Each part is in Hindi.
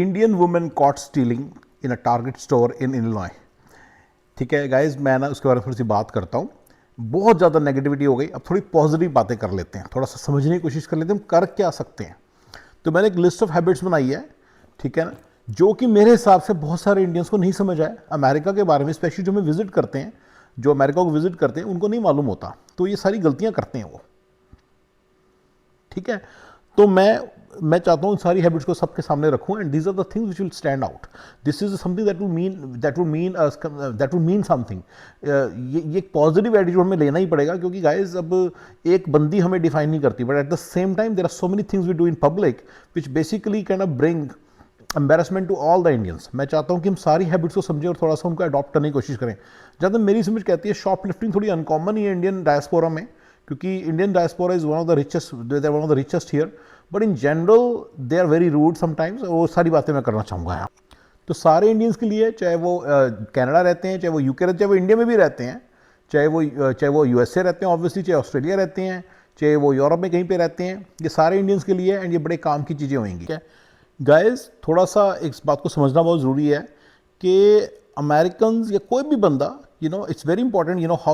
Indian women caught stealing in a Target store in Illinois. ठीक है गाइज, मैं ना उसके बारे में थोड़ी सी बात करता हूँ। बहुत ज़्यादा नेगेटिविटी हो गई, अब थोड़ी पॉजिटिव बातें कर लेते हैं, थोड़ा सा समझने की कोशिश कर लेते हैं हम कर क्या सकते हैं। तो मैंने एक लिस्ट ऑफ हैबिट्स बनाई है, ठीक है ना, जो कि मेरे हिसाब से बहुत सारे इंडियंस को नहीं समझ आए। अमेरिका के बारे में स्पेशली जो हमें विजिट करते हैं, जो अमेरिका को विजिट करते हैं, उनको नहीं मालूम होता, तो ये सारी गलतियां करते हैं वो। ठीक है, तो मैं चाहता हूँ इन सारी हैबिट्स को सबके सामने रखूं, and these are the things which will stand out. This is something that will mean something. ये एक पॉजिटिव एटीट्यूड हमें लेना ही पड़ेगा, क्योंकि गाइज अब एक बंदी हमें डिफाइन नहीं करती, but at the same time there are so many things we do in public which basically can bring embarrassment to all the Indians. मैं चाहता हूँ कि हम सारी हैबिट्स को समझें और थोड़ा सा उनको अडॉप्ट करने की कोशिश करें। जहाँ तक मेरी समझ कहती है, शॉप लिफ्टिंग थोड़ी अनकॉमन ही है इंडियन डायस्पोरा में, क्योंकि Indian diaspora is one of the richest here, but in general they are very rude sometimes. और वो सारी बातें मैं करना चाहूँगा यहाँ। तो सारे इंडियंस के लिए, चाहे वो कनाडा रहते हैं, चाहे वो यूके रहते हैं, चाहे वो इंडिया में भी रहते हैं, चाहे वो यूएसए रहते हैं ऑब्वियसली, चाहे ऑस्ट्रेलिया रहते हैं, चाहे वो यूरोप में कहीं पे रहते हैं, ये सारे इंडियंस के लिए एंड ये बड़े काम की चीज़ें होंगी। क्या गाइज, थोड़ा सा इस बात को समझना बहुत ज़रूरी है कि अमेरिकन या कोई भी बंदा, it's very important, how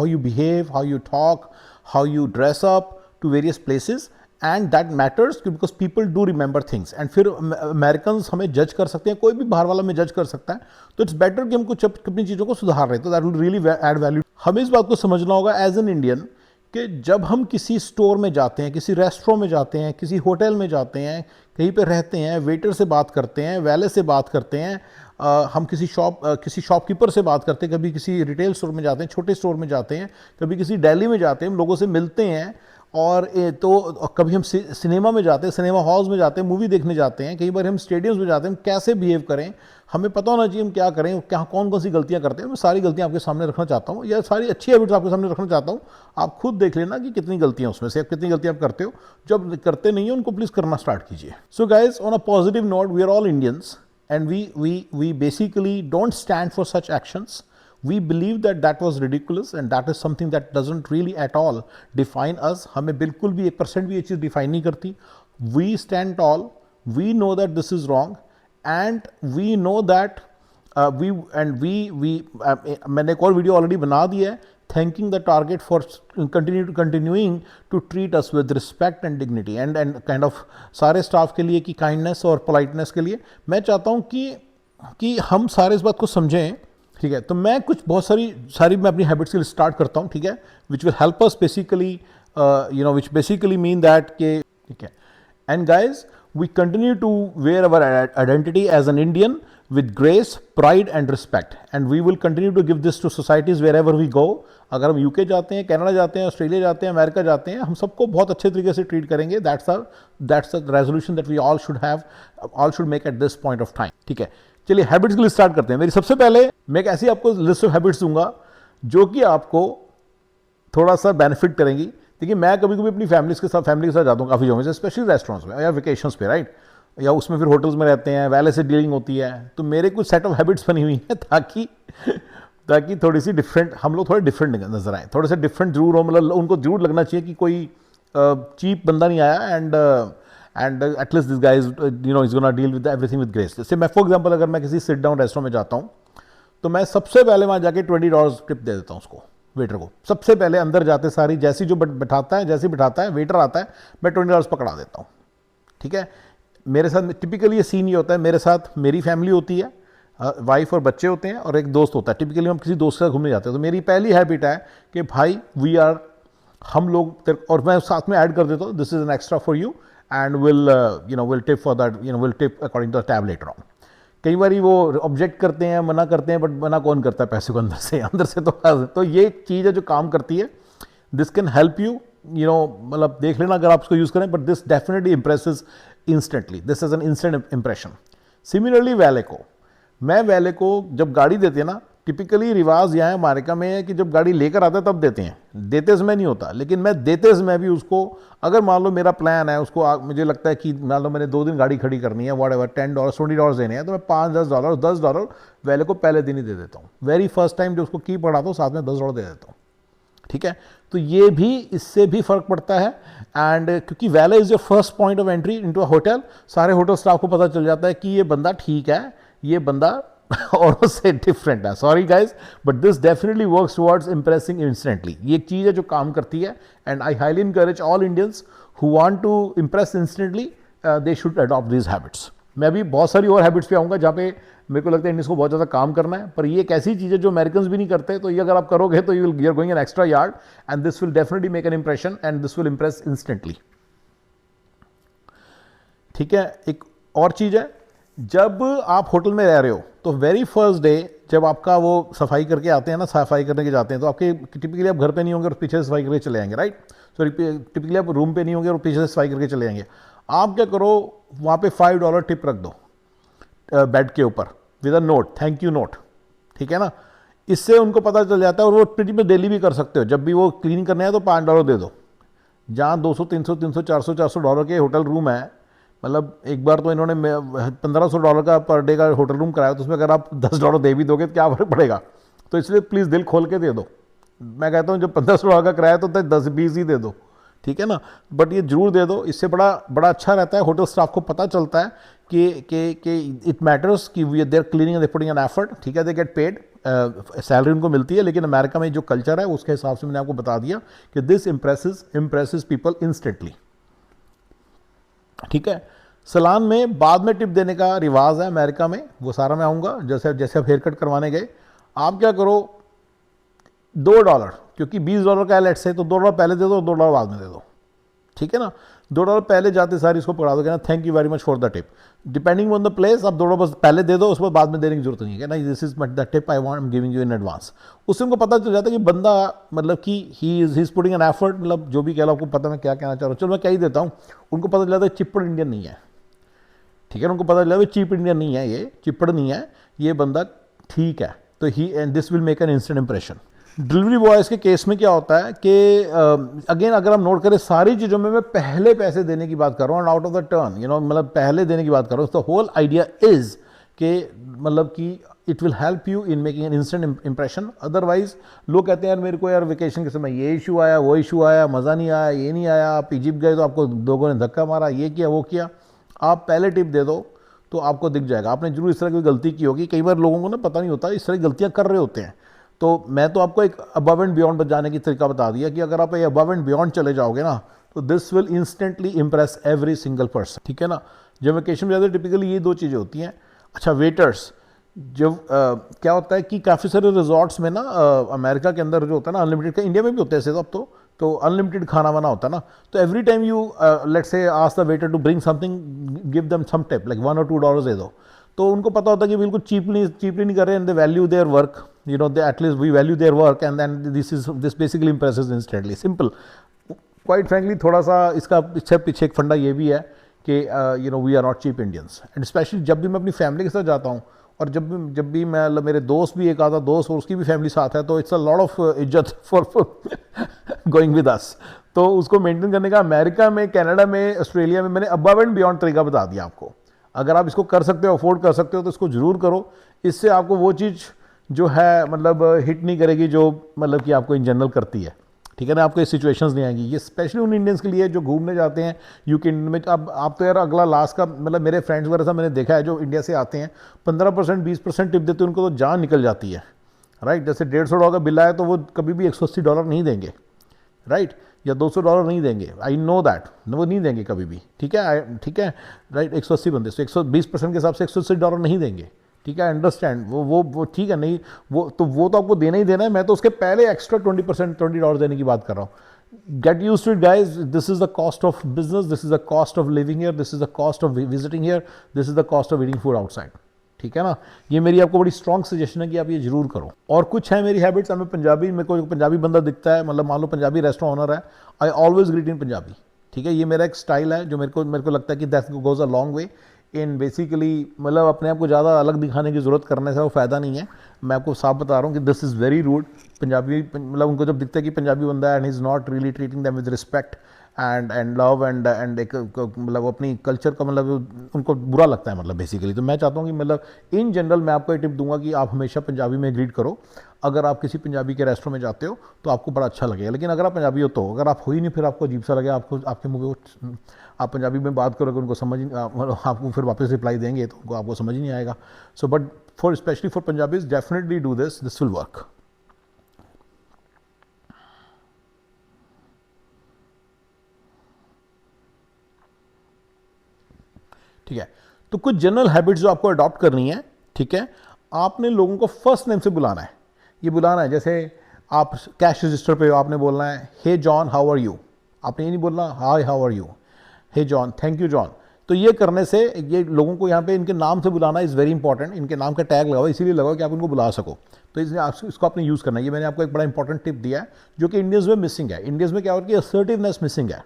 you behave, how you talk, how you dress up to various places, and that matters because people do remember things। and फिर अमेरिकन हमें जज कर सकते हैं, कोई भी बाहर वाला हमें जज कर सकता है, तो इट्स बेटर कि हम कुछ अपनी चीज़ों को सुधार रहे, तो that will really add value. हमें इस बात को समझना होगा एज एन इंडियन कि जब हम किसी स्टोर में जाते हैं, किसी रेस्टोरेंट में जाते हैं, किसी होटल में जाते हैं, कहीं पे रहते हैं, वेटर से बात करते हैं, वैले से बात करते हैं, हम किसी शॉपकीपर से बात करते हैं, कभी किसी रिटेल स्टोर में जाते हैं, छोटे स्टोर में जाते हैं, कभी किसी डेली में जाते हैं, हम लोगों से मिलते हैं, और कभी हम सिनेमा में जाते हैं, सिनेमा हॉल्स में जाते हैं, मूवी देखने जाते हैं, कई बार हम स्टेडियम्स में जाते हैं। हम कैसे बिहेव करें, हमें पता होना चाहिए हम क्या करें, क्या कौन कौन सी गलतियां करते हैं। मैं सारी गलतियां आपके सामने रखना चाहता हूँ, या सारी अच्छी हैबिट्स आपके सामने रखना चाहता हूँ। आप खुद देख लेना कि कितनी गलतियां उसमें से, कितनी गलतियां आप करते हो। जो आप करते नहीं हो उनको प्लीज़ करना स्टार्ट कीजिए। So guys, on a positive note, we are all Indians and we basically don't stand for such actions. We believe that was ridiculous, and that is something that doesn't really at all define us. हमें बिल्कुल भी 1% भी ये चीज़ डिफाइन नहीं करती। We stand tall, we know that this is wrong, and we know that मैंने एक और वीडियो ऑलरेडी बना दिया है, thanking the target for continuing to treat us with respect and dignity, and kind of सारे स्टाफ के लिए कि काइंडनेस और पोलाइटनेस के लिए। मैं चाहता हूँ कि हम सारे इस बात को समझें। ठीक है, तो मैं कुछ बहुत सारी मैं अपनी हैबिट्स के स्टार्ट करता हूँ। ठीक है, which will help us basically, which basically mean that के, ठीक है, and guys, we continue to wear our identity as an Indian with grace, pride and respect, and we will continue to give this to societies wherever we go। अगर हम यूके जाते हैं, कनाडा जाते हैं, ऑस्ट्रेलिया जाते हैं, अमेरिका जाते हैं, हम सबको बहुत अच्छे तरीके से ट्रीट करेंगे। That's a resolution that we all should make at this point of time. ठीक है, चलिए हैबिट्स के लिए स्टार्ट करते हैं। मेरी सबसे पहले मैं एक ऐसी आपको लिस्ट ऑफ हैबिट्स दूंगा जो कि आपको थोड़ा सा बेनिफिट करेंगी। देखिए, मैं कभी कभी अपनी फैमिली के साथ जाता हूँ काफ़ी जगहों से, स्पेशली रेस्टोरेंट्स में या वेकेशंस पे, राइट, या उसमें फिर होटल्स में रहते हैं, वैले से डीलिंग होती है। तो मेरे कुछ सेट ऑफ हैबिट्स बनी हुई हैं ताकि थोड़ी सी डिफरेंट, हम लोग थोड़े डिफरेंट नजर आए, थोड़े से डिफरेंट जरूर हो, मतलब उनको जरूर लगना चाहिए कि कोई चीप बंदा नहीं आया, and at least this guy is gonna deal with everything with grace. जैसे मैं फॉर एग्जांपल अगर मैं किसी सिट डाउन रेस्टोरेंट में जाता हूँ, तो मैं सबसे पहले वहाँ जाके $20 टिप दे देता हूँ उसको, वेटर को। सबसे पहले अंदर जाते सारी, जैसे बिठाता है वेटर आता है, मैं $20 पकड़ा देता हूँ। ठीक है, मेरे साथ टिपिकली ये सीन ये होता है, मेरे साथ मेरी फैमिली होती है, वाइफ और बच्चे होते हैं, और एक दोस्त होता है। टिपिकली हम किसी दोस्त के साथ घूमने जाते हैं, तो मेरी पहली हैबिट है कि भाई हम लोग, और मैं साथ में ऐड कर देता हूँ, this is an extra for you, and will tip for that, will tip according to the tab later on. कई बार वो ऑब्जेक्ट करते हैं, मना करते हैं, बट मना कौन करता है पैसे को अंदर से तो ये एक चीज़ है जो काम करती है। दिस कैन हेल्प यू, मतलब देख लेना अगर आप उसको यूज़ करें, but this definitely impresses instantly, this is an instant impression. Similarly valet को जब गाड़ी देते हैं ना, टिपिकली रिवाज यहाँ अमेरिका में है कि जब गाड़ी लेकर आता है तब देते हैं, देते समय नहीं होता। लेकिन मैं देते समय भी उसको, अगर मान लो मेरा प्लान है उसको, मुझे लगता है कि मान लो मैंने 2 दिन गाड़ी खड़ी करनी है, वॉट एवर, $10 $20 देने हैं, तो मैं $5 $10 वैले को पहले दिन ही दे देता हूँ। वेरी फर्स्ट टाइम जो उसको की पढ़ाता हूँ, साथ में $10 दे देता हूँ। ठीक है, तो ये भी, इससे भी फ़र्क पड़ता है। एंड क्योंकि valet is your first point of entry into a hotel, सारे होटल स्टाफ को पता चल जाता है कि ये बंदा ठीक है, ये बंदा और उससे डिफरेंट है। Sorry guys, but this definitely works towards impressing instantly. ये एक चीज़ है जो काम करती है, and I highly encourage all Indians who want to impress instantly, they should adopt these habits. मैं भी बहुत सारी और हैबिट्स पे आऊँगा जहाँ पे मेरे को लगता है इंडियंस को बहुत ज़्यादा काम करना है, पर ये एक ऐसी चीज़ है जो अमेरिकन भी नहीं करते, तो ये अगर आप करोगे तो you are going an extra yard, and this will definitely make an impression, and this will impress instantly. ठीक है, एक और चीज़ है, जब आप होटल में रह रहे हो तो वेरी फर्स्ट डे जब आपका वो सफाई करके आते हैं ना, सफाई करने के जाते हैं, तो आपके टिपिकली आप घर पे नहीं होंगे और पीछे से सफाई करके चले आएंगे, राइट। सॉरी, टिपिकली आप रूम पे नहीं होंगे और पीछे से सफाई करके चले आएंगे। आप क्या करो, वहाँ पे $5 टिप रख दो बेड के ऊपर with a note, thank you note. ठीक है ना, इससे उनको पता चल जाता है, और वो प्रिटी में डेली भी कर सकते हो। जब भी वो क्लीन करने हैं तो $5 दे दो। जहाँ 200, 300, 300, 400, $400 के होटल रूम है, मतलब एक बार तो इन्होंने $1500 का पर डे का होटल रूम कराया, तो उसमें अगर आप $10 दे भी दोगे तो क्या फर्क पड़ेगा। तो इसलिए प्लीज़ दिल खोल के दे दो। मैं कहता हूँ जब $1500 का कराया तो 10-20 ही दे दो, ठीक है ना, बट ये जरूर दे दो। इससे बड़ा अच्छा रहता है, होटल स्टाफ को पता चलता है कि इट मैटर्स कि we there cleaning and they putting an effort. ठीक है, दे गेट पेड, सैलरी उनको मिलती है। लेकिन अमेरिका में जो कल्चर है उसके हिसाब से मैंने आपको बता दिया कि दिस इम्प्रेसेस पीपल इंस्टेंटली। ठीक है, सलान में बाद में टिप देने का रिवाज है अमेरिका में, वो सारा मैं आऊँगा। जैसे आप हेयर कट करवाने गए, आप क्या करो, $2, क्योंकि $20 का है लेट से, तो $2 पहले दे दो, $2 बाद में दे दो। ठीक है ना, $2 पहले जाते सारी इसको पकड़ा दो, कहना thank you very much for the tip. Depending on the place आप $2 बस पहले दे दो, उसके बाद में देने की जरूरत नहीं है ना, this is the tip I want, I am giving you in advance. उससे उनको पता चल जाता है कि बंदा मतलब कि he is putting an effort, मतलब जो भी कह लो, आपको पता मैं क्या कहना चाह रहा हूँ, चलो मैं क्या ही देता हूँ। उनको पता चल जाता है चिप्पड़ इंडियन नहीं है। ठीक है, उनको पता चल जाता है चीप इंडियन नहीं है, ये चिप्पड़ नहीं है, ये बंदा ठीक है। तो ही and this will make an instant impression. Delivery boys के केस में क्या होता है कि अगेन अगर हम नोट करें, सारी चीज़ों में मैं पहले पैसे देने की बात कर रहा हूँ, and out of the turn, मतलब पहले देने की बात कर रहा हूँ। तो होल आइडिया इज़ कि मतलब कि it will help you in making an instant impression. Otherwise लोग कहते हैं यार मेरे को यार वेकेशन के समय ये इशू आया, वो इशू आया, मज़ा नहीं आया, ये नहीं आया, आप इजिप्ट गए तो आपको लोगों ने धक्का मारा, ये किया वो किया। आप पहले टिप दे दो तो आपको दिख जाएगा। आपने जरूर इस तरह की गलती की होगी, कई बार लोगों को ना पता नहीं होता, इस तरह की गलतियाँ कर रहे होते हैं। तो मैं तो आपको एक अबव एंड बियॉन्ड जाने की तरीका बता दिया कि अगर आप ये अबव एंड बियॉन्ड चले जाओगे ना, तो this will instantly Impress every single person. ठीक है ना, जब वेकेशन में जाते हैं टिपिकली ये दो चीज़ें होती हैं। अच्छा, वेटर्स, जब क्या होता है कि काफ़ी सारे रिजॉर्ट्स में ना अमेरिका के अंदर जो होता है ना, अनलिमिटेड का, इंडिया में भी होता है ऐसे तो अब तो अनलिमिटेड खाना वाना होता है ना। तो every time you let's say ask the waiter to bring something, give them some tip like $1 or $2 दे दो। तो उनको पता होता है कि बिल्कुल चीपली नहीं कर रहे, and they value their work, they at least we value their work, and then this basically impresses instantly. Simple, quite frankly थोड़ा सा इसका पीछे एक फंडा ये भी है कि we are not cheap Indians. And specially जब भी मैं अपनी फैमिली के साथ जाता हूँ, और जब भी मैं, मेरे दोस्त भी, एक आधा दोस्त और उसकी भी फैमिली साथ है, तो इट्स अ लॉट ऑफ इज्जत फॉर गोइंग विद अस। तो उसको मेंटेन करने का अमेरिका में, कनाडा में, ऑस्ट्रेलिया में मैंने अबव एंड बियॉन्ड तरीका बता दिया आपको। अगर आप इसको कर सकते हो, अफोर्ड कर सकते हो, तो इसको जरूर करो। इससे आपको वो चीज़ जो है मतलब हिट नहीं करेगी जो मतलब कि आपको इन जनरल करती है। ठीक है ना, आपको ये सिचुएशंस नहीं आएंगी। ये स्पेशली उन इंडियंस के लिए जो घूमने जाते हैं यूके में। अब आप तो यार अगला लास्ट का, मतलब मेरे फ्रेंड्स वगैरह से मैंने देखा है जो इंडिया से आते हैं, 15% 20% टिप देते हैं, उनको तो जान निकल जाती है, राइट। जैसे $150 का बिल आया तो वो कभी भी $180 नहीं देंगे, राइट, या $200 नहीं देंगे। आई नो दैट, वो नहीं देंगे कभी भी। ठीक है, राइट, 180 बंदे, तो 120% के हिसाब से $180 नहीं देंगे। ठीक है, अंडरस्टैंड, वो ठीक है, नहीं वो तो आपको देना ही देना है। मैं तो उसके पहले एक्स्ट्रा 20% $20 देने की बात कर रहा हूँ। Get used to it guys, this is the cost of business, this is the cost of living here, this is the cost of visiting here, this is the cost of eating food outside. ठीक है ना, ये मेरी आपको बड़ी स्ट्रॉन्ग सजेशन है कि आप ये जरूर करो। और कुछ है मेरी हैबिट्स, हमें पंजाबी, मेरे को पंजाबी बंदा दिखता है, मतलब मान लो पंजाबी रेस्टोरेंट ओनर है, आई ऑलवेज ग्रीट इन पंजाबी। ठीक है, ये मेरा एक स्टाइल है जो मेरे को लगता है कि that goes a long way in basically, मतलब अपने आप को ज़्यादा अलग दिखाने की ज़रूरत करने से वो फ़ायदा नहीं है। मैं आपको साफ बता रहा हूँ कि this is very rude. Punjabi, मतलब उनको जब दिखता है कि पंजाबी बंदा है and he is not really treating them with respect and love and एक मतलब अपनी कल्चर का मतलब उनको बुरा लगता है मतलब बेसिकली। तो मैं चाहता हूँ कि मतलब इन जनरल मैं आपको ये टिप दूंगा कि आप हमेशा पंजाबी में ग्रीट करो। अगर आप किसी पंजाबी के रेस्टोरेंट में जाते हो तो आपको बड़ा अच्छा लगेगा, लेकिन अगर आप पंजाबी हो तो, अगर आप हो ही नहीं फिर आपको अजीब सा लगेगा, आपको आपके मुँह पे आप पंजाबी में बात करोगे उनको समझ आपको फिर वापस रिप्लाई देंगे तो उनको आपको समझ ही नहीं आएगा। So but for specially for Punjabis definitely do this will work. ठीक है, तो कुछ जनरल हैबिट्स जो आपको अडॉप्ट करनी है, ठीक है, आपने लोगों को फर्स्ट नेम से बुलाना है। ये बुलाना है जैसे आप कैश रजिस्टर पे हो, आपने बोलना है hey John how are you. आपने ये नहीं बोलना hi how are you, hey John thank you John. तो ये करने से ये लोगों को यहाँ पे इनके नाम से बुलाना इज़ वेरी इंपॉर्टेंट। इनके नाम का टैग लगाओ, इसीलिए लगाओ कि आप उनको बुला सको। तो इसलिए आप इसको आपने यूज़ करना है। ये मैंने आपको एक बड़ा इंपॉर्टेंट टिप दिया है जो कि इंडियंस में मिसिंग है। इंडियंस में क्या होता है कि असर्टिवनेस मिसिंग है।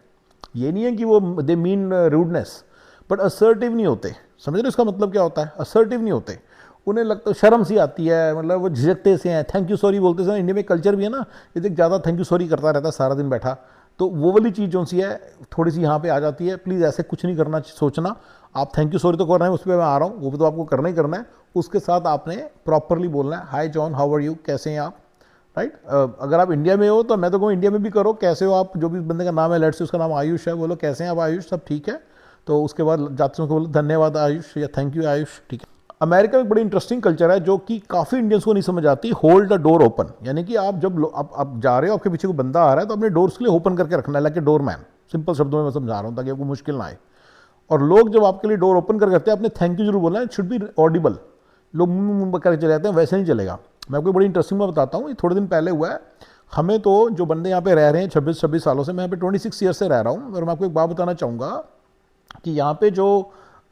ये नहीं है कि वो they mean rudeness, but assertive नहीं होते। समझ रहे हो इसका मतलब क्या होता है? असर्टिव नहीं होते, उन्हें लगता है शर्म सी आती है, मतलब वो झिझकते से हैं। थैंक यू सॉरी बोलते हैं, इंडिया में कल्चर भी है ना, ये ज़्यादा थैंक यू सॉरी करता रहता है सारा दिन बैठा। तो वो वाली चीज़ जो सी है थोड़ी सी यहाँ पे आ जाती है। प्लीज़ ऐसे कुछ नहीं करना सोचना। आप थैंक यू सॉरी तो कर रहे हैं, उस पर मैं आ रहा हूँ, वो भी तो आपको करना ही करना है। उसके साथ आपने प्रॉपरली बोलना है हाय जॉन हाउ आर यू, कैसे हैं आप, राइट। अगर आप इंडिया में हो तो मैं तो कहूँ इंडिया में भी करो कैसे हो आप। जो भी बंदे का नाम है, लेट्स से उसका नाम आयुष है, बोलो कैसे हैं आप आयुष, सब ठीक है। तो उसके बाद जाते हैं बोलो धन्यवाद आयुष या थैंक यू आयुष, ठीक है। अमेरिका में बड़ी इंटरेस्टिंग कल्चर है जो कि काफ़ी इंडियंस को नहीं समझ आती। होल्ड द डोर ओपन, यानी कि आप जब आप जा रहे हो, आपके पीछे कोई बंदा आ रहा है तो अपने डोर्स के लिए ओपन करके रखना है, लाइक ए डोरमैन। सिंपल शब्दों में मैं समझा रहा हूँ ताकि आपको मुश्किल ना आए। और लोग जब आपके लिए डोर ओपन कर करते हैं, आपने थैंक यू जरूर बोलना है, इट शुड बी ऑडिबल। लोग मुंह करके चले जाते हैं, वैसे नहीं चलेगा। मैं आपको बड़ी इंटरेस्टिंग मैं बताता हूँ, ये थोड़े दिन पहले हुआ है। हमें तो जो बंदे यहाँ पे रह रहे हैं 26 सालों से, मैं यहाँ पे 26 ईयर से रह रहा हूँ, और मैं आपको एक बात बताना चाहूँगा कि यहाँ पे जो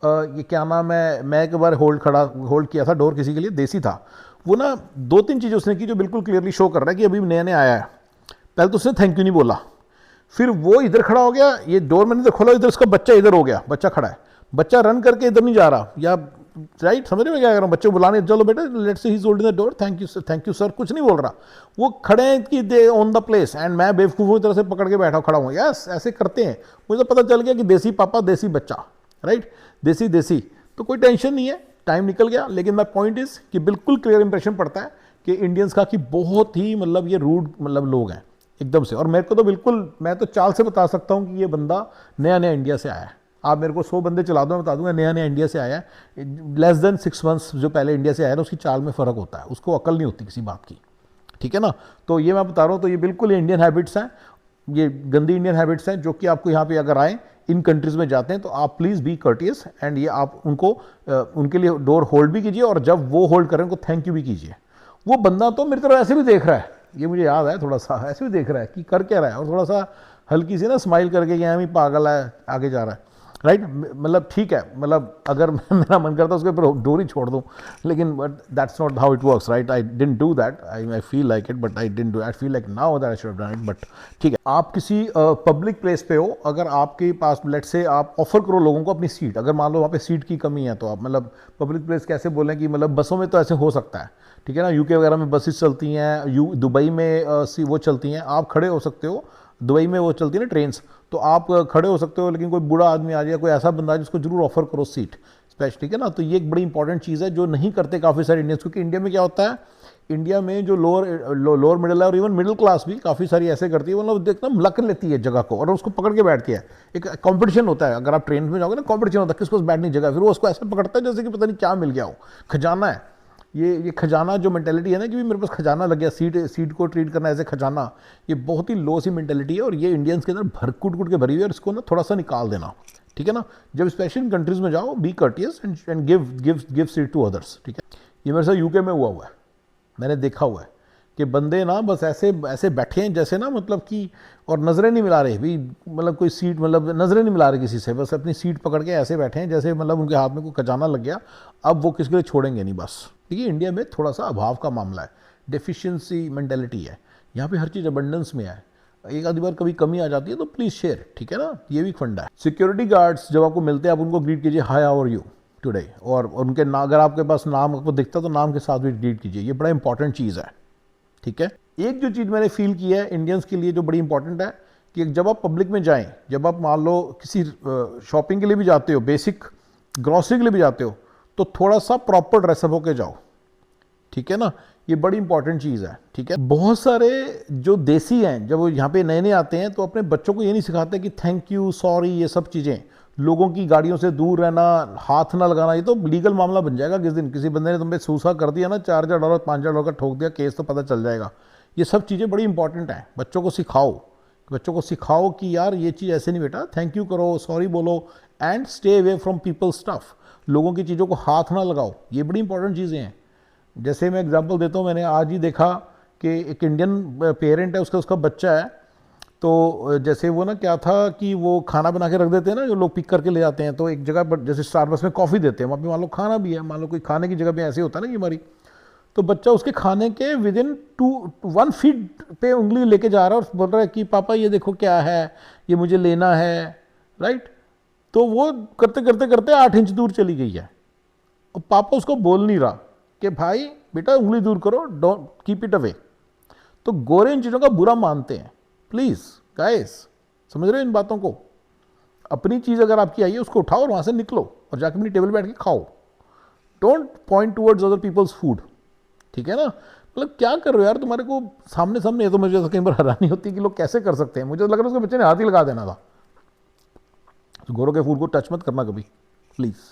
ये क्या नाम है, मैं एक बार होल्ड किया था डोर किसी के लिए, देसी था वो ना। 2-3 चीज़ें उसने की जो बिल्कुल क्लियरली शो कर रहा है कि अभी नया नया आया है। पहले तो उसने थैंक यू नहीं बोला, फिर वो इधर खड़ा हो गया, ये डोर मैंने इधर खोला, इधर उसका बच्चा इधर हो गया, बच्चा खड़ा है, बच्चा रन करके इधर नहीं जा रहा, या राइट, समझ रहे मैं क्या कर रहा हूँ, बच्चे को बुलाने चलो बेटा let's say he is holding the door, thank you sir, कुछ नहीं बोल रहा। वो खड़े हैं कि दे ऑन द प्लेस, एंड मैं बेवकूफ़ों की तरह से पकड़ के बैठा खड़ा हूँ। यस, ऐसे करते हैं। मुझे पता चल गया कि देसी पापा देसी बच्चा, राइट, देसी देसी। तो कोई टेंशन नहीं है, टाइम निकल गया, लेकिन माई पॉइंट इज कि बिल्कुल क्लियर इंप्रेशन पड़ता है कि इंडियंस का कि बहुत ही मतलब ये रूड मतलब लोग हैं एकदम से। और मेरे को तो बिल्कुल, मैं तो चाल से बता सकता हूँ कि ये बंदा नया नया इंडिया से आया है। आप मेरे को 100 बंदे चला दो, मैं बता दूंगा नया नया इंडिया से आया है। लेस देन 6 मंथ्स जो पहले इंडिया से आया ना, उसकी चाल में फ़र्क होता है, उसको अकल नहीं होती किसी बात की, ठीक है ना। तो ये मैं बता रहा हूँ, तो ये बिल्कुल इंडियन हैबिट्स हैं, ये गंदी इंडियन हैबिट्स हैं जो कि आपको यहाँ पे अगर आए इन कंट्रीज़ में जाते हैं तो आप प्लीज़ बी कर्टियस, एंड ये आप उनको उनके लिए डोर होल्ड भी कीजिए, और जब वो होल्ड करें उनको थैंक यू भी कीजिए। वो बंदा तो मेरी तरफ ऐसे भी देख रहा है, ये मुझे याद है, थोड़ा सा ऐसे भी देख रहा है कि कर क्या रहा है, और थोड़ा सा हल्की सी ना स्माइल करके कि भी पागल है, आगे जा रहा है, राइट। मतलब ठीक है, मतलब अगर मेरा मन करता उसके ऊपर डोरी छोड़ दूँ, लेकिन but that's not how it works, right. I didn't do that, I feel like it, but I didn't do, I feel like now that I should have done it, but ठीक है। आप किसी पब्लिक प्लेस पे हो, अगर आपके पास लेट से आप ऑफर करो लोगों को अपनी सीट, अगर मान लो वहाँ पे सीट की कमी है, तो आप मतलब पब्लिक प्लेस कैसे बोलें कि मतलब बसों में तो ऐसे हो सकता है, ठीक है ना, यूके वगैरह में बसेस चलती हैं, दुबई में वो चलती हैं, आप खड़े हो सकते हो, दुबई में वो चलती है ना ट्रेन्स, तो आप खड़े हो सकते हो, लेकिन कोई बूढ़ा आदमी आ जाए, कोई ऐसा बंदा है जिसको जरूर ऑफर करो सीट स्पेशल, ठीक है ना। तो ये एक बड़ी इंपॉर्टेंट चीज़ है जो नहीं करते काफ़ी सारे इंडियंस, क्योंकि इंडिया में क्या होता है, इंडिया में जो लोअर मिडिल है और इवन मिडिल क्लास भी काफ़ी सारी ऐसे करती है, मतलब देखना लक लेती है जगह को और उसको पकड़ के बैठती है। एक कंपटीशन होता है, अगर आप ट्रेन में जाओगे ना, कंपटीशन होता है किसको बैठने की जगह, फिर वो उसको ऐसे पकड़ता है जैसे कि पता नहीं क्या मिल गया हो, खजाना है। ये खजाना जो मेंटेलिटी है ना कि मेरे पास खजाना लग गया, सीट को ट्रीट करना ऐसे खजाना, ये बहुत ही लो सी मेंटेलिटी है, और ये इंडियंस के अंदर भर कूट के भरी हुई है, और इसको ना थोड़ा सा निकाल देना, ठीक है ना। जब स्पेशल कंट्रीज में जाओ, be courteous and give seat to others, ठीक है। ये मेरे साथ यूके में हुआ है, मैंने देखा हुआ है कि बंदे ना बस ऐसे ऐसे बैठे हैं जैसे ना, मतलब कि, और नज़रें नहीं मिला रहे भी, मतलब कोई सीट, मतलब नज़रें नहीं मिला रहे किसी से, बस अपनी सीट पकड़ के ऐसे बैठे हैं जैसे मतलब उनके हाथ में कोई खजाना लग गया, अब वो किसी के लिए छोड़ेंगे नहीं बस। देखिए इंडिया में थोड़ा सा अभाव का मामला है, डेफिशिएंसी मेंटेलिटी है, यहाँ पे हर चीज़ अबंडेंस में है, एक आधी बार कभी कमी आ जाती है तो प्लीज़ शेयर, ठीक है ना, ये भी फंडा है। सिक्योरिटी गार्ड्स जब आपको मिलते हैं, आप उनको ग्रीट कीजिए hi how are you today, और उनके ना, अगर आपके पास नाम आपको दिखता तो नाम के साथ भी ग्रीट कीजिए, ये बड़ा इंपॉर्टेंट चीज़ है, ठीक है। एक जो चीज़ मैंने फील की है इंडियंस के लिए जो बड़ी इंपॉर्टेंट है कि जब आप पब्लिक में जाएं, जब आप मान लो किसी शॉपिंग के लिए भी जाते हो, बेसिक ग्रॉसरी के लिए भी जाते हो, तो थोड़ा सा प्रॉपर ड्रेसअप होके जाओ, ठीक है ना। ये बड़ी इंपॉर्टेंट चीज़ है, ठीक है। बहुत सारे जो देसी हैं जब वो यहाँ पे नए नए आते हैं तो अपने बच्चों को ये नहीं सिखाते कि थैंक यू, सॉरी, ये सब चीज़ें, लोगों की गाड़ियों से दूर रहना, हाथ ना लगाना, ये तो लीगल मामला बन जाएगा किस दिन। किसी बंदे ने तुम पे सूसा कर दिया ना, $4,000 $5,000 का ठोक दिया, केस तो पता चल जाएगा। ये सब चीज़ें बड़ी इंपॉर्टेंट हैं, बच्चों को सिखाओ, बच्चों को सिखाओ कि यार ये चीज़ ऐसे नहीं बेटा, थैंक यू करो, सॉरी बोलो, and stay away from people stuff, लोगों की चीज़ों को हाथ ना लगाओ। ये बड़ी इंपॉर्टेंट चीज़ें हैं। जैसे मैं एग्जांपल देता हूँ, मैंने आज ही देखा कि एक इंडियन पेरेंट है, उसका बच्चा है, तो जैसे वो ना क्या था कि वो खाना बना के रख देते हैं ना, जो लोग पिक करके ले जाते हैं, तो एक जगह पर जैसे स्टारबक्स में कॉफ़ी देते हैं, वहाँ पे मान लो खाना भी है, मान लो कोई खाने की जगह पे ऐसे होता है ना कि हमारी, तो बच्चा उसके खाने के विद इन 1 फीट पे उंगली लेके जा रहा है और बोल रहा है कि पापा ये देखो क्या है, ये मुझे लेना है, राइट। तो वो करते करते करते 8 इंच दूर चली गई है, और पापा उसको बोल नहीं रहा कि भाई बेटा उंगली दूर करो, डोंट कीप इट अवे। तो गोरे इन चीज़ों का बुरा मानते हैं। प्लीज़ गाइस, समझ रहे हो इन बातों को। अपनी चीज़ अगर आपकी आई है उसको उठाओ और वहाँ से निकलो और जाके अपनी टेबल बैठ के खाओ। Don't point towards other people's food, ठीक है ना। मतलब क्या कर रहे हो यार, तुम्हारे को सामने सामने, तो मुझे कई बार हैरानी होती है कि लोग कैसे कर सकते हैं। मुझे तो लग रहा है उसके बच्चे ने हाथ ही लगा देना था। तो गोरों के फूड को टच मत करना कभी, प्लीज़।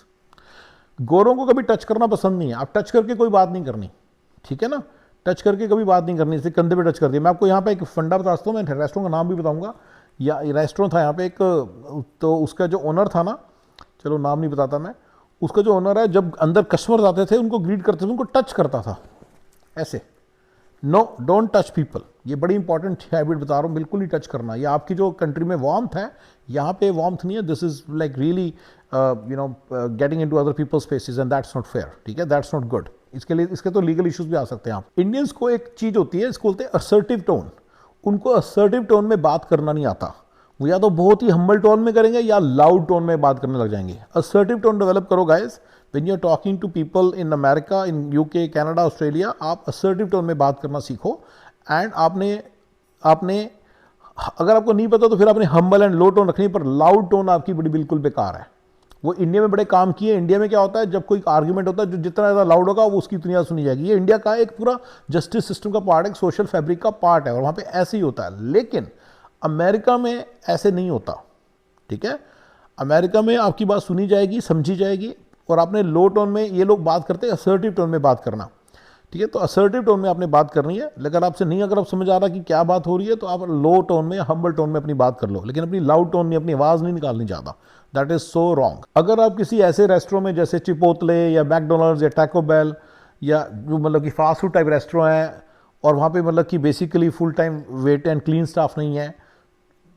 गोरों को कभी टच करना पसंद नहीं है। आप टच करके कोई बात नहीं करनी, ठीक है ना। टच करके कभी बात नहीं करनी, जैसे कंधे पे टच कर दिया। मैं आपको यहाँ पे एक फंडा बताता हूँ, मैं रेस्टोरेंट का नाम भी बताऊँगा। या रेस्टोरेंट था यहाँ पे एक, तो उसका जो ओनर था ना, चलो नाम नहीं बताता मैं, उसका जो ओनर है, जब अंदर कस्टमर्स आते थे उनको ग्रीट करते थे, उनको टच करता था ऐसे। No, don't touch people. ये बड़ी इंपॉर्टेंट हैबिट बता रहा हूँ, बिल्कुल नहीं टच करना। ये आपकी जो कंट्री में वार्मथ है, यहाँ पे वार्मथ नहीं है। This is like really you know getting into other people's spaces and that's not fair, ठीक है, दैट्स नॉट गुड। इसके लिए, इसके तो लीगल इश्यूज भी आ सकते हैं। आप इंडियंस को एक चीज होती है, इसको बोलते हैं असर्टिव टोन। उनको असर्टिव टोन में बात करना नहीं आता। वो या तो बहुत ही हम्बल टोन में करेंगे या लाउड टोन में बात करने लग जाएंगे। असर्टिव टोन डेवलप करो guys. When you are talking to people in America, in UK, Canada, Australia, आप असर्टिव टोन में बात करना सीखो। एंड आपने अगर आपको नहीं पता तो फिर आपने हम्बल एंड लो टोन रखनी, पर लाउड टोन आपकी बड़ी बिल्कुल बेकार है। वो इंडिया में बड़े काम किए। इंडिया में क्या होता है, जब कोई आर्ग्यूमेंट होता है, जो जितना ज़्यादा लाउड होगा वो उसकी दुनिया सुनी जाएगी। ये इंडिया का एक पूरा जस्टिस सिस्टम का पार्ट है, सोशल फैब्रिक का पार्ट है, और वहाँ पे ऐसे ही होता है। लेकिन अमेरिका में ऐसे नहीं होता, ठीक है। अमेरिका में आपकी बात सुनी जाएगी, समझी जाएगी, और आपने लो टोन में, ये लोग बात करते हैं असर्टिव टोन में बात करना, ठीक है। तो असर्टिव टोन में आपने बात करनी है। लेकिन आपसे नहीं, अगर आप समझ आ रहा कि क्या बात हो रही है, तो आप लो टोन में, हम्बल टोन में अपनी बात कर लो, लेकिन अपनी लाउड टोन में अपनी आवाज़ नहीं निकालनी चाहता। That is so wrong. अगर आप किसी ऐसे रेस्टोरेंट में जैसे चिपोतले या मैकडोनल्ड्स या टैको बेल, या जो मतलब कि फास्ट फूड टाइप रेस्टोरेंट है, और वहाँ पे मतलब कि basically full time wait and clean staff नहीं है,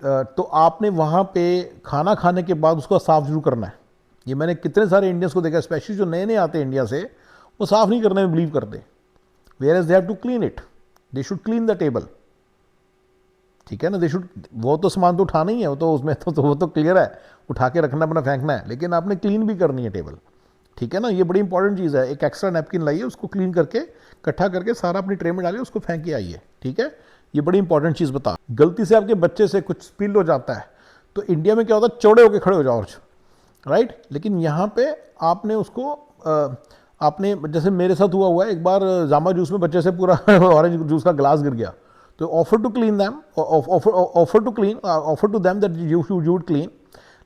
तो आपने वहाँ पे खाना खाने के बाद उसको साफ़ जरूर करना है। ये मैंने कितने सारे इंडियंस को देखा, स्पेशली जो नए नए आते हैं इंडिया से, वो साफ़ नहीं करने में बिलीव करते। Whereas they have to clean it, they should clean the table, ठीक है ना। they should, वो तो सामान तो उठाना ही है, वो तो उसमें तो वो तो क्लियर है, उठा के रखना, अपना फेंकना है, लेकिन आपने क्लीन भी करनी है टेबल, ठीक है ना। ये बड़ी इंपॉर्टेंट चीज़ है। एक एक्स्ट्रा नैपकिन लाइए, उसको क्लीन करके इकट्ठा करके सारा अपनी ट्रे में डालिए, उसको फेंक के आइए, ठीक है। ये बड़ी इंपॉर्टेंट चीज़ बता। गलती से आपके बच्चे से कुछ स्पिल हो जाता है, तो इंडिया में क्या होता है, चौड़े होकर खड़े हो जाओ, राइट। लेकिन यहाँ पे आपने उसको आपने, जैसे मेरे साथ हुआ है एक बार, जामा जूस में बच्चे से पूरा ऑरेंज जूस का ग्लास गिर गया, तो offer to clean them, offer to them that you would clean,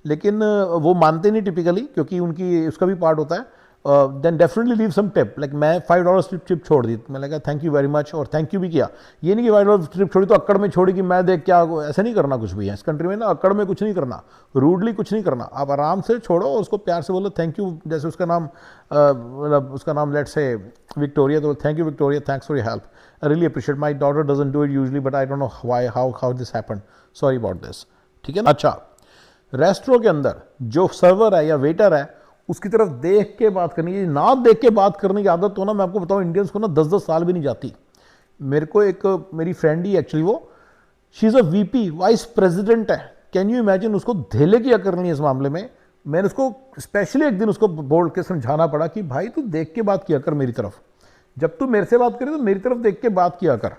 लेकिन वो मानते नहीं टिपिकली, क्योंकि उनकी उसका भी पार्ट होता है। Then definitely leave some tip, like मैं $5 टिप छोड़ दी, मैंने कहा थैंक यू वेरी मच, और थैंक यू भी किया। ये नहीं कि $5 टिप छोड़ी तो अक्कड़ में छोड़ी कि मैं देख क्या, ऐसा नहीं करना कुछ भी है इस कंट्री में ना। अक्कड़ में कुछ नहीं करना, रूडली कुछ नहीं करना, आप आराम से छोड़ो और उसको प्यार से बोलो थैंक यू। जैसे उसका नाम मतलब उसका नाम लेट्स से विक्टोरिया, तो thank you Victoria, thanks for your help, I really appreciate, my daughter doesn't do it usually but I don't know why, how this happened, sorry about this, ठीक है ना। अच्छा, रेस्टोरेंट के अंदर जो सर्वर है या वेटर है, उसकी तरफ देख के बात करनी है। ना देख के बात करने की आदत तो ना, मैं आपको बताऊं, इंडियंस को ना 10-10 साल भी नहीं जाती। मेरे को एक मेरी फ्रेंड ही एक्चुअली, वो she is a VP, vice president है। कैन यू इमेजिन, उसको धेले की अकड़ नहीं है इस मामले में। मैंने उसको स्पेशली एक दिन उसको बोल के समझाना पड़ा कि भाई तू देख के बात किया कर मेरी तरफ, जब तू मेरे से बात करे तो मेरी तरफ देख के बात किया कर।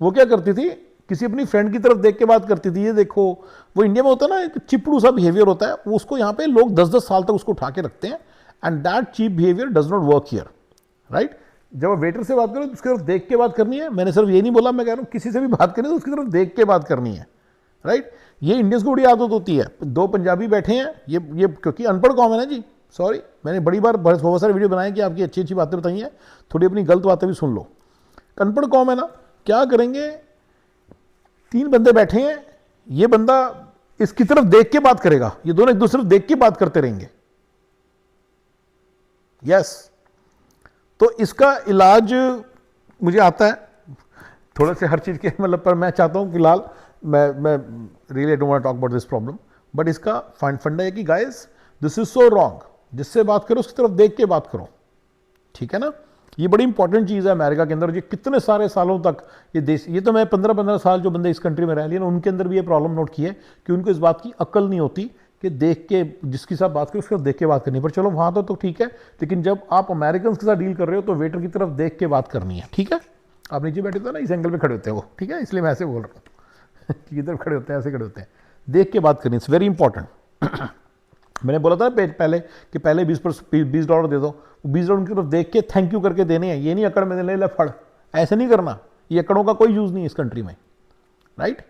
वो क्या करती थी, किसी अपनी फ्रेंड की तरफ देख के बात करती थी, ये देखो। वो इंडिया में होता है ना, एक चिपड़ू सा बिहेवियर होता है, वो उसको यहाँ पे लोग 10-10 साल तक उसको उठा के रखते हैं, and that cheap behaviour does not work here, right. जब आप वेटर से बात करो तो उसकी तरफ देख के बात करनी है। मैंने सिर्फ ये नहीं बोला, मैं कह रहा हूँ किसी से भी बात करनी है तो उसकी तरफ देख के बात करनी है, राइट। ये इंडियंस को बड़ी आदत होती है। दो पंजाबी बैठे हैं, ये क्योंकि अनपढ़ कौम है ना जी, सॉरी, मैंने बड़ी बार बहुत सारे वीडियो बनाए कि आपकी अच्छी अच्छी बातें बताई हैं, थोड़ी अपनी गलत बातें भी सुन लो। अनपढ़ कौम है ना, क्या करेंगे, 3 बंदे बैठे हैं, ये बंदा इसकी तरफ देख के बात करेगा, ये दोनों एक दूसरे देख के बात करते रहेंगे, यस। तो इसका इलाज मुझे आता है थोड़े से हर चीज़ के, मतलब, पर मैं चाहता हूँ फिलहाल मैं really don't want talk about this problem, but इसका फंडा है कि guys this is so wrong. जिससे बात करो उसकी तरफ देख के बात करो, ठीक है ना। ये बड़ी इंपॉर्टेंट चीज़ है अमेरिका के अंदर। ये कितने सारे सालों तक ये देश, ये तो मैं 15-15 साल जो बंदे इस कंट्री में रह लिए ना, उनके अंदर भी ये प्रॉब्लम नोट की है कि उनको इस बात की अक्ल नहीं होती कि देख के जिसकी साथ बात करो उसके साथ देख के बात करनी है। पर चलो वहाँ तो ठीक है, लेकिन जब आप अमेरिकन के साथ डील कर रहे हो तो वेटर की तरफ देख के बात करनी है, ठीक है। आप नीचे बैठे थे ना, इस एंगल पे खड़े होते हैं वो, ठीक है, इसलिए मैं ऐसे बोल रहा हूँ कि इधर खड़े होते हैं, ऐसे खड़े होते हैं, देख के बात करनी, इट्स वेरी इंपॉर्टेंट। मैंने बोला था पहले कि पहले $20 दे दो, $20 उनकी तरफ देख के थैंक यू करके देने हैं, ये नहीं अकड़ में ले फड़, ऐसे नहीं करना। ये अकड़ों का कोई यूज़ नहीं है इस कंट्री में, राइट,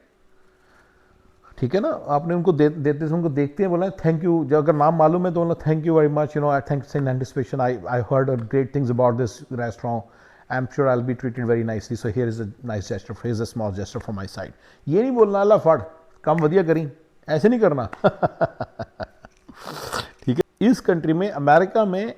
ठीक है ना। आपने उनको देते से उनको देखते हैं, बोला थैंक यू, जब अगर नाम मालूम है तो बोला thank you very much, you know, I thanks in anticipation, I heard great things about this restaurant, I am sure I will be treated very nicely, so here is a nice gesture, here is a small gesture from my side. ये नहीं बोलना अल्लाह फड़ काम वधिया करी, ऐसे नहीं करना ठीक है। इस कंट्री में, अमेरिका में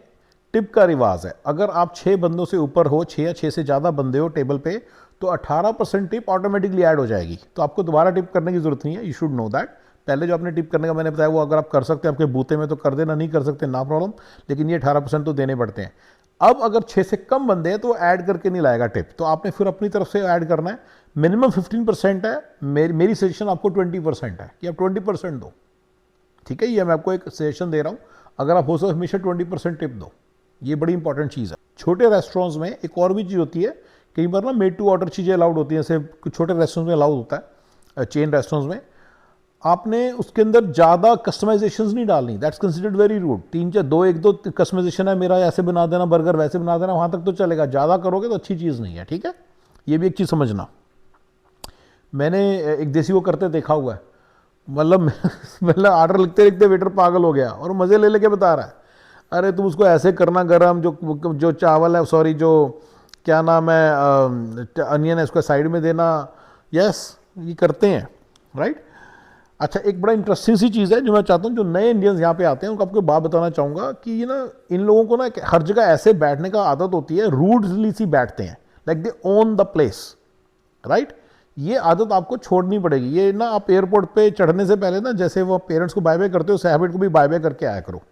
टिप का रिवाज है। अगर आप 6 बंदों से ऊपर हो, 6 या 6 से ज़्यादा बंदे हो टेबल पे, तो 18% टिप ऑटोमेटिकली ऐड हो जाएगी। तो आपको दोबारा टिप करने की जरूरत नहीं है, यू शुड नो दैट। पहले जो आपने टिप करने का मैंने बताया वो अगर आप कर सकते हैं आपके बूते में तो कर देना, नहीं कर सकते ना प्रॉब्लम, लेकिन ये 18% तो देने पड़ते हैं। अब अगर 6 से कम बंदे हैं तो ऐड करके नहीं लाएगा टिप, तो आपने फिर अपनी तरफ से ऐड करना है। मिनिमम 15% है, मेरी सजेशन आपको 20% है कि आप 20% दो, ठीक है। ये मैं आपको एक सजेशन दे रहा हूँ, अगर आप हो सके हमेशा 20% टिप दो, ये बड़ी इंपॉर्टेंट चीज़ है। छोटे रेस्टोरेंट्स में एक और भी चीज़ होती है, कई बार ना मेड टू ऑर्डर चीज़ें अलाउड होती हैं, जैसे कुछ छोटे रेस्टोरेंट्स में अलाउड होता है, चेन रेस्टोरेंट्स में आपने उसके अंदर ज़्यादा कस्टमाइजेशंस नहीं डालनी, that's considered very rude. 1-2 customisation है, मेरा ऐसे बना देना, बर्गर वैसे बना देना, वहाँ तक तो चलेगा, ज़्यादा करोगे तो अच्छी चीज़ नहीं है, ठीक है। ये भी एक चीज़ समझना। मैंने एक देसी को करते देखा हुआ है, मतलब ऑर्डर लिखते लिखते वेटर पागल हो गया और मज़े ले लेके बता रहा है, अरे तुम उसको ऐसे करना गरम, जो चावल है, सॉरी, जो क्या नाम है, अनियन है, उसको साइड में देना, यस, ये करते हैं, राइट। अच्छा, एक बड़ा इंटरेस्टिंग सी चीज़ है जो मैं चाहता हूँ, जो नए इंडियंस यहाँ पे आते हैं उनको आपको बात बताना चाहूँगा कि ये ना, इन लोगों को ना हर जगह ऐसे बैठने का आदत होती है, रूडली सी बैठते हैं, like they own the place, right. ये आदत आपको छोड़नी पड़ेगी। ये ना, आप एयरपोर्ट पे चढ़ने से पहले ना, जैसे वो पेरेंट्स को बाय बाय करते हो, उस हैबिट को भी बाय बाय करके आया करो,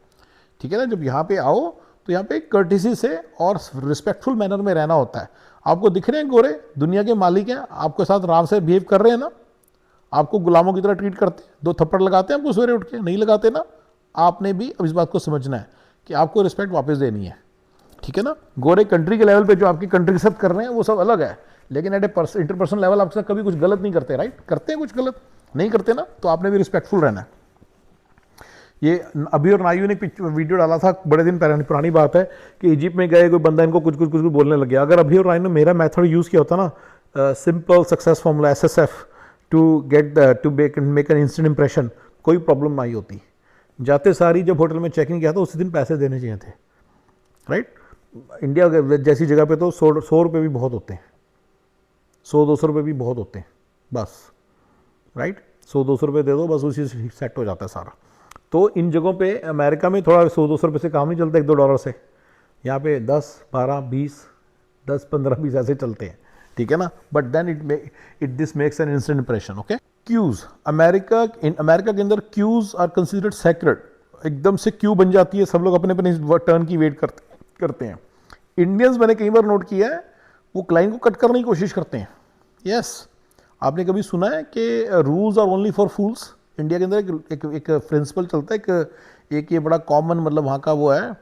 ठीक है ना। जब यहाँ पे आओ तो यहाँ पे कर्टिसी से और रिस्पेक्टफुल मैनर में रहना होता है। आपको दिख रहे हैं गोरे, दुनिया के मालिक हैं, आपके साथ आराम से बिहेव कर रहे हैं ना, आपको गुलामों की तरह ट्रीट करते हैं, 2 थप्पड़ लगाते हैं आपको सवेरे उठ के, नहीं लगाते ना। आपने भी अब इस बात को समझना है कि आपको रिस्पेक्ट वापस देनी है, ठीक है ना। गोरे कंट्री के लेवल पे जो आपकी कंट्री के साथ कर रहे हैं वो सब अलग है, लेकिन एट ए इंटरपर्सनल लेवल आपके साथ कभी कुछ गलत नहीं करते, राइट। करते हैं कुछ गलत, नहीं करते ना, तो आपने भी रिस्पेक्टफुल रहना है। ये अभी और नायू ने वीडियो डाला था बड़े दिन पहले, पुरानी बात है, कि इजिप्ट में गए कोई बंदा इनको कुछ बोलने लग गया। अगर अभी और नायू ने मेरा मेथड यूज़ किया होता ना, simple success formula SSF to make an instant impression, कोई प्रॉब्लम नहीं होती। जाते सारी जब होटल में चेक इन किया था उसी दिन पैसे देने चाहिए थे, राइट। इंडिया जैसी जगह पे तो 100 रुपये भी बहुत होते हैं, 100-200 रुपये भी बहुत होते हैं, बस, राइट। 100-200 रुपये दे दो, बस उसी से सेट हो जाता है सारा। तो इन जगहों पे अमेरिका में थोड़ा 100-200 रुपये से काम नहीं चलता, $1-2 से। यहाँ पे 10, 12, 20, 10, 15, 20 ऐसे चलते हैं, ठीक है ना। But then this makes an instant impression, okay. Queues, America के अंदर क्यूज आर कंसिडर्ड सेक्रेड, एकदम से क्यू बन जाती है, सब लोग अपने अपने टर्न की वेट करते हैं। इंडियंस मैंने कई बार नोट किया है, वो क्लाइंट को कट करने की कोशिश करते हैं, यस। आपने कभी सुना है कि rules are only for fools? India के अंदर एक प्रिंसिपल चलता है, एक ये बड़ा कॉमन, मतलब वहाँ का वो है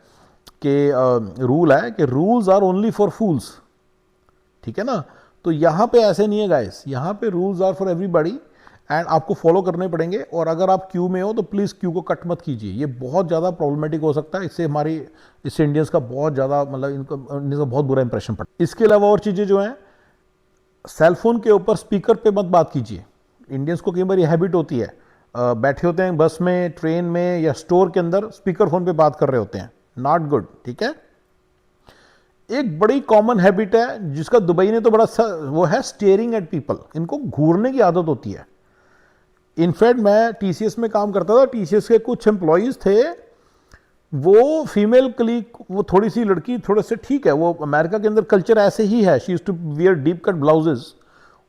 कि रूल है कि रूल्स आर ओनली फॉर फूल्स, ठीक है ना। तो यहाँ पे ऐसे नहीं है गाइस, यहाँ पे rules are for everybody and आपको फॉलो करने पड़ेंगे। और अगर आप क्यू में हो तो प्लीज़ क्यू को कट मत कीजिए, ये बहुत ज़्यादा प्रॉब्लमेटिक हो सकता है, इससे इंडियंस का बहुत ज़्यादा मतलब इनका बहुत बुरा इंप्रेशन पड़ता है। इसके अलावा और चीज़ें जो हैं, सेलफोन के ऊपर स्पीकर पे मत बात कीजिए। इंडियंस को कई बार ये हैबिट होती है, बैठे होते हैं बस में, ट्रेन में या स्टोर के अंदर, स्पीकर फोन पे बात कर रहे होते हैं, नॉट गुड, ठीक है। एक बड़ी कॉमन हैबिट है जिसका दुबई ने तो बड़ा वो है, स्टेयरिंग एट पीपल। इनको घूरने की आदत होती है। इनफैक्ट मैं टीसीएस में काम करता था, टीसीएस के कुछ एम्प्लॉयज़ थे, वो फीमेल कलीग, वो थोड़ी सी लड़की, थोड़े से ठीक है, वो अमेरिका के अंदर कल्चर ऐसे ही है, she used to wear deep cut blouses,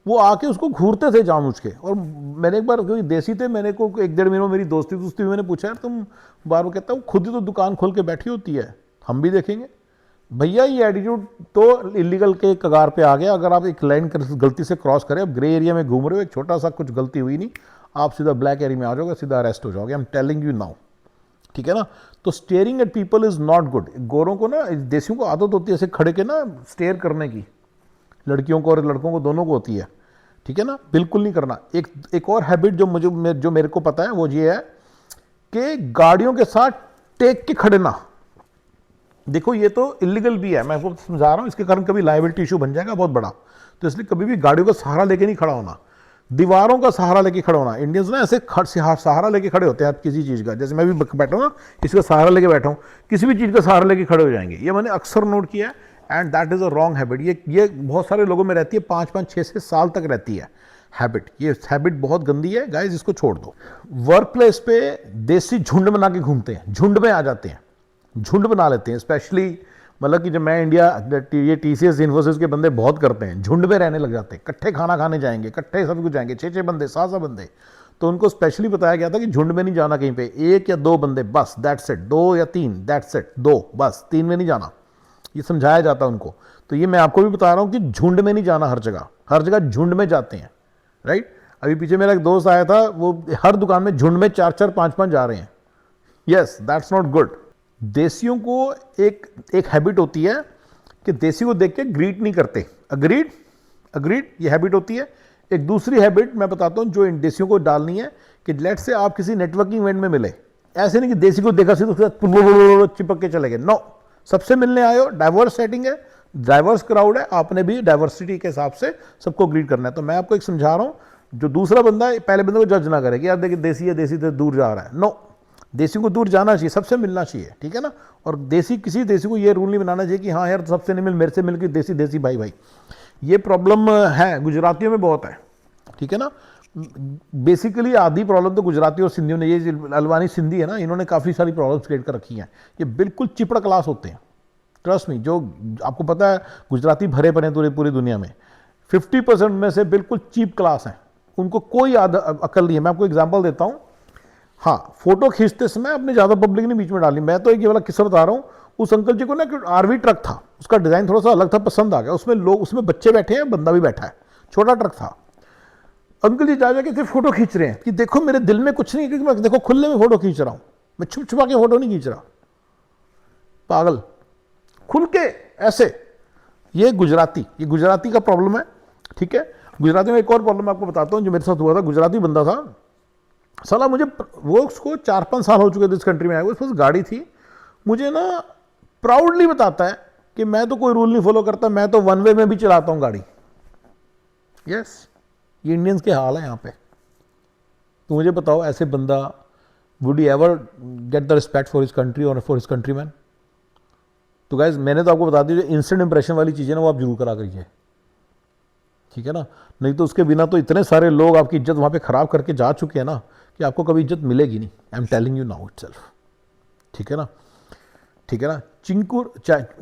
वो आके उसको घूरते थे जानबूझ के। और मैंने एक बार, क्योंकि देसी थे, मैंने को 1-1.5 महीनों मेरी दोस्ती हुई, मैंने पूछा यार तुम बार बार, कहता हूँ खुद ही तो दुकान खोल के बैठी होती है, हम भी देखेंगे। भैया ये एटीट्यूड तो इलीगल के कगार पे आ गया। अगर आप एक लाइन गलती से क्रॉस करें, अब ग्रे एरिया में घूम रहे हो, एक छोटा सा कुछ गलती हुई नहीं, आप सीधा ब्लैक एरिया में आ जाओगे, सीधा अरेस्ट हो जाओगे, I am telling you now, ठीक है ना। तो staring at people is not good. गोरों को ना, देसियों को आदत होती है ऐसे खड़े के ना स्टेयर करने की, लड़कियों को और लड़कों को दोनों को होती है, ठीक है ना, बिल्कुल नहीं करना। एक और हैबिट जो मेरे को पता है वो ये है कि गाड़ियों के साथ टेक के खड़े ना। देखो ये तो इलीगल भी है, मैं आपको समझा रहा हूं, इसके कारण कभी लायबिलिटी इशू बन जाएगा बहुत बड़ा। तो इसलिए कभी भी गाड़ियों का सहारा लेके नहीं खड़ा होना, दीवारों का सहारा लेके खड़ा होना। इंडियंस ना ऐसे सहारा लेके खड़े होते हैं आप किसी चीज़ का, जैसे मैं भी बैठा हूँ ना, इसका सहारा लेके बैठा हूँ, किसी भी चीज़ का सहारा लेके खड़े हो जाएंगे, ये मैंने अक्सर नोट किया है। And that is a wrong habit. ये बहुत सारे लोगों में रहती है, 5-5, 6 साल तक रहती है हैबिट। ये हैबिट बहुत गंदी है गाइस, इसको छोड़ दो। वर्क प्लेस पे देसी झुंड बना के घूमते हैं, झुंड में आ जाते हैं, झुंड बना लेते हैं। स्पेशली मतलब कि जब मैं इंडिया, ये टीसीएस इन्फोसिस के बंदे बहुत करते हैं, झुंड में रहने लग जाते हैं, इकट्ठे खाना खाने जाएंगे, इकट्ठे सब कुछ जाएंगे, 6-6 बंदे, 7-7 बंदे। तो उनको स्पेशली बताया गया था कि झुंड में नहीं जाना कहीं पे, 1 या 2 बंदे बस, दैट्स इट, 2 या 3, दैट्स इट, 2 बस, 3 में नहीं जाना, ये समझाया जाता है उनको। तो ये मैं आपको भी बता रहा हूँ कि झुंड में नहीं जाना, हर जगह झुंड में जाते हैं, राइट। अभी पीछे मेरा एक दोस्त आया था, वो हर दुकान में झुंड में 4-4, 5-5 जा रहे हैं। Yes, that's not good. देसियों को एक हैबिट होती है कि देसी को देख के ग्रीट नहीं करते, अग्रीड, ये हैबिट होती है। एक दूसरी हैबिट मैं बताता हूं जो इन देसियों को डालनी है, कि लेट से आप किसी नेटवर्किंग इवेंट में मिले, ऐसे नहीं कि देसी को देखा सीधे उसके साथ चिपक के चले गए, नो, सबसे मिलने आए हो, डाइवर्स सेटिंग है, डाइवर्स क्राउड है, आपने भी डाइवर्सिटी के हिसाब से सबको ग्रीट करना है। तो मैं आपको एक समझा रहा हूं, जो दूसरा बंदा है पहले बंदे को जज ना करे कि यार देखिए देसी है, देसी से दूर जा रहा है, नो, देसी को दूर जाना चाहिए, सबसे मिलना चाहिए, ठीक है ना। और किसी देसी को ये रूल नहीं बनाना चाहिए कि हाँ यार सबसे नहीं मिल, मेरे से मिल के देसी भाई। ये प्रॉब्लम है, गुजरातियों में बहुत है, ठीक है ना। बेसिकली आधी प्रॉब्लम तो गुजराती और सिंधियों ने, ये अलवानी सिंधी है ना, इन्होंने काफ़ी सारी प्रॉब्लम्स क्रिएट कर रखी हैं। ये बिल्कुल चिपड़ा क्लास होते हैं, ट्रस्ट मी। जो आपको पता है गुजराती भरे पड़े पूरी दुनिया में, 50% में से बिल्कुल चीप क्लास हैं, उनको कोई अकल नहीं है। मैं आपको एग्जाम्पल देता हूँ। हाँ, फोटो खींचते समय आपने ज़्यादा पब्लिक ने बीच में डाली। मैं तो एक ये वाला किस्सा बता रहा हूँ, उस अंकल जी को ना आरवी ट्रक था, उसका डिज़ाइन थोड़ा सा अलग था, पसंद आ गया, उसमें बच्चे बैठे हैं, बंदा भी बैठा है, छोटा ट्रक था। अंकल जी जाके सिर्फ फोटो खींच रहे हैं कि देखो मेरे दिल में कुछ नहीं, क्योंकि मैं देखो खुले में फोटो खींच रहा हूँ, मैं छुपा के फोटो नहीं खींच रहा, पागल, खुल के ऐसे। ये गुजराती का प्रॉब्लम है, ठीक है। गुजराती में एक और प्रॉब्लम आपको बताता हूँ जो मेरे साथ हुआ था। गुजराती बंदा था, साला मुझे, वो उसको 4-5 साल हो चुके थे इस कंट्री में आए हुए, उसके पास गाड़ी थी, मुझे ना प्राउडली बताता है कि मैं तो कोई रूल नहीं फॉलो करता, मैं तो 1 वे में भी चलाता हूँ गाड़ी। यस, ये इंडियंस के हाल है यहाँ पे। तो मुझे बताओ, ऐसे बंदा would he ever get the respect for his country और फॉर हिज कंट्रीमैन? तो गाइज मैंने तो आपको बता दी, जो इंस्टेंट इंप्रेशन वाली चीज़ें ना वो आप जरूर करा करिए, ठीक है ना। नहीं तो उसके बिना तो इतने सारे लोग आपकी इज्जत वहाँ पे खराब करके जा चुके हैं ना कि आपको कभी इज्जत मिलेगी नहीं। I am telling you now itself, ठीक है ना, ठीक है ना। चिंकुर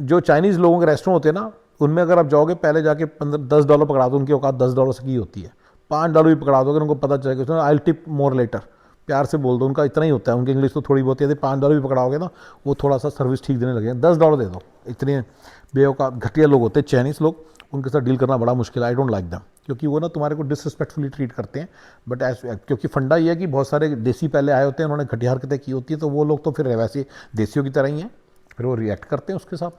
जो चाइनीज़ लोगों के रेस्टोरेंट होते हैं ना, उनमें अगर आप जाओगे, पहले जाके $10 पकड़ा दो, उनकी औकात $10 से की होती है, $5 भी पकड़ा दो, अगर उनको पता चलेगा, आई टिप मोर लेटर, प्यार से बोल दो, उनका इतना ही होता है, उनकी इंग्लिश तो थोड़ी बहुत है। $5 भी पकड़ाओगे ना, वो थोड़ा सा सर्विस ठीक देने लगे, $10 दे दो। इतने बेऔकात घटिया लोग होते हैं चाइनीज़ लोग, उनके साथ डील करना बड़ा मुश्किल है। आई डोंट लाइक दैम, क्योंकि वो ना तुम्हारे को डिसरिस्पेक्टफुली ट्रीट करते हैं। बट क्योंकि फंडा ये है कि बहुत सारे देसी पहले आए होते हैं, उन्होंने घटिया हरकतें की होती है, तो वो लोग तो फिर वैसे देसियों की तरह ही हैं, फिर वो रिएक्ट करते हैं उसके साथ।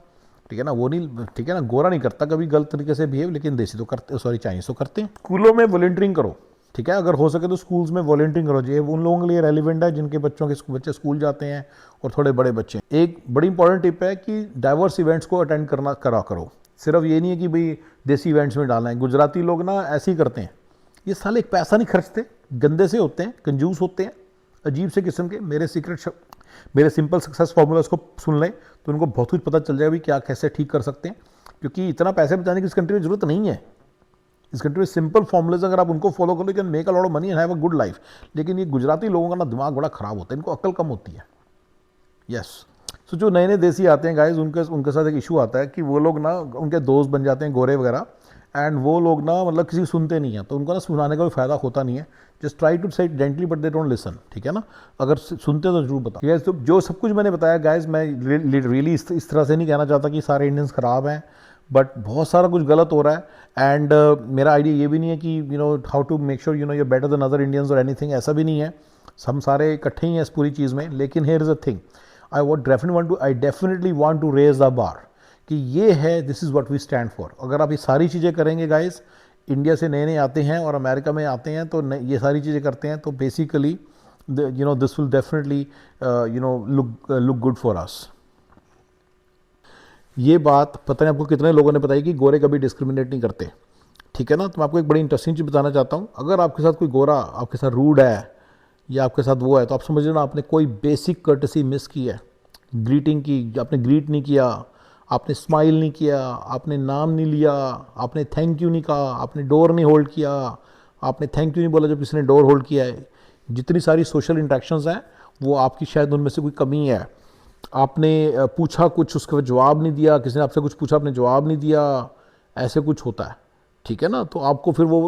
ठीक है ना, वो नहीं, ठीक है ना, गोरा नहीं करता कभी गलत तरीके से बिहेव, लेकिन देसी तो करते, सॉरी चाइनीज तो करते हैं। स्कूलों में वॉलंटियरिंग करो, ठीक है, अगर हो सके तो स्कूल्स में वॉलंटियरिंग करो, ये उन लोगों के लिए रेलिवेंट है जिनके बच्चे स्कूल जाते हैं और थोड़े बड़े बच्चे। एक बड़ी इंपॉर्टेंट टिप है कि डाइवर्स इवेंट्स को अटेंड करा करो, सिर्फ ये नहीं है कि भाई देसी इवेंट्स में डालना है। गुजराती लोग ना ऐसे ही करते हैं, ये साले एक पैसा नहीं खर्चते, गंदे से होते हैं, कंजूस होते हैं, अजीब से किस्म के। मेरे सिंपल सक्सेस फार्मूलाज को सुन लें तो उनको बहुत कुछ पता चल जाएगा भी क्या कैसे ठीक कर सकते हैं, क्योंकि इतना पैसे बचाने की इस कंट्री में जरूरत नहीं है। इस कंट्री में सिंपल फॉर्मूलेज अगर आप उनको फॉलो करो, can make a lot of money and have a good life. लेकिन ये गुजराती लोगों का ना दिमाग बड़ा खराब होता है, इनको अक्ल कम होती है। यस, सो जो नए नए देसी आते हैं गाइज, उनके साथ एक इशू आता है कि वो लोग ना उनके दोस्त बन जाते हैं गोरे वगैरह, एंड वो लोग ना मतलब किसी सुनते नहीं हैं, तो उनको ना सुनाने का कोई फायदा होता नहीं है। जस्ट ट्राई टू से gently but they don't listen, ठीक है ना। अगर सुनते तो जरूर बताओ। यस, तो जो सब कुछ मैंने बताया गाइज, मैं रियली इस तरह से नहीं कहना चाहता कि सारे इंडियंस खराब हैं, बट बहुत सारा कुछ गलत हो रहा है। एंड मेरा आइडिया ये भी नहीं है कि you know how to make sure you know you are better than other Indians और एनीथिंग, ऐसा भी नहीं है। हम सारे इकट्ठे ही हैं इस पूरी चीज़ में। लेकिन here is a thing, I definitely want to raise the bar, कि ये है, this is what we stand for. अगर आप ये सारी चीज़ें करेंगे गाइस, इंडिया से नए नए आते हैं और अमेरिका में आते हैं तो ये सारी चीज़ें करते हैं, तो basically you know this will definitely you know look good for us. ये बात पता नहीं आपको कितने लोगों ने बताई कि गोरे कभी डिस्क्रिमिनेट नहीं करते, ठीक है ना। तो मैं आपको एक बड़ी इंटरेस्टिंग चीज़ बताना चाहता हूँ। अगर आपके साथ कोई गोरा आपके साथ रूड है या आपके साथ वो है, तो आप समझ लेना आपने कोई बेसिक कर्टसी मिस की है। ग्रीटिंग की, आपने ग्रीट नहीं किया, आपने स्माइल नहीं किया, आपने नाम नहीं लिया, आपने थैंक यू नहीं कहा, आपने डोर नहीं होल्ड किया, आपने थैंक यू नहीं बोला जब किसी ने डोर होल्ड किया है। जितनी सारी सोशल इंट्रैक्शंस हैं वो आपकी शायद उनमें से कोई कमी है। आपने पूछा कुछ, उसका जवाब नहीं दिया, किसी ने आपसे कुछ पूछा आपने जवाब नहीं दिया, ऐसे कुछ होता है, ठीक है ना। तो आपको फिर वो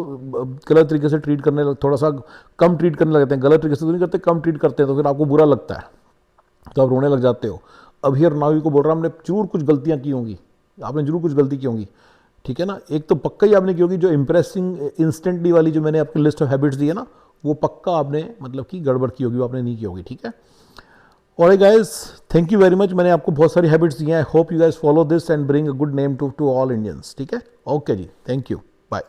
गलत तरीके से ट्रीट करने, थोड़ा सा कम ट्रीट करने लगते हैं। गलत तरीके से तो नहीं करते, कम ट्रीट करते हैं, तो फिर आपको बुरा लगता है, तो आप रोने लग जाते हो। अब हियर नाउ को बोल रहा हूँ, हमने जरूर कुछ गलतियाँ की होंगी, आपने जरूर कुछ गलती की होंगी, ठीक है ना। एक तो पक्का ही आपने की होगी, जो इंप्रेसिंग इंस्टेंटली वाली जो मैंने आपकी लिस्ट ऑफ हैबिट्स दी है ना, वो पक्का आपने मतलब कि गड़बड़ की होगी, वो आपने नहीं की होगी, ठीक है। और guys, thank you very much, मैंने आपको बहुत सारी हैबिट्स दी हैं। I hope you guys follow this and bring a good name to all Indians, ठीक है। ओके जी, थैंक यू।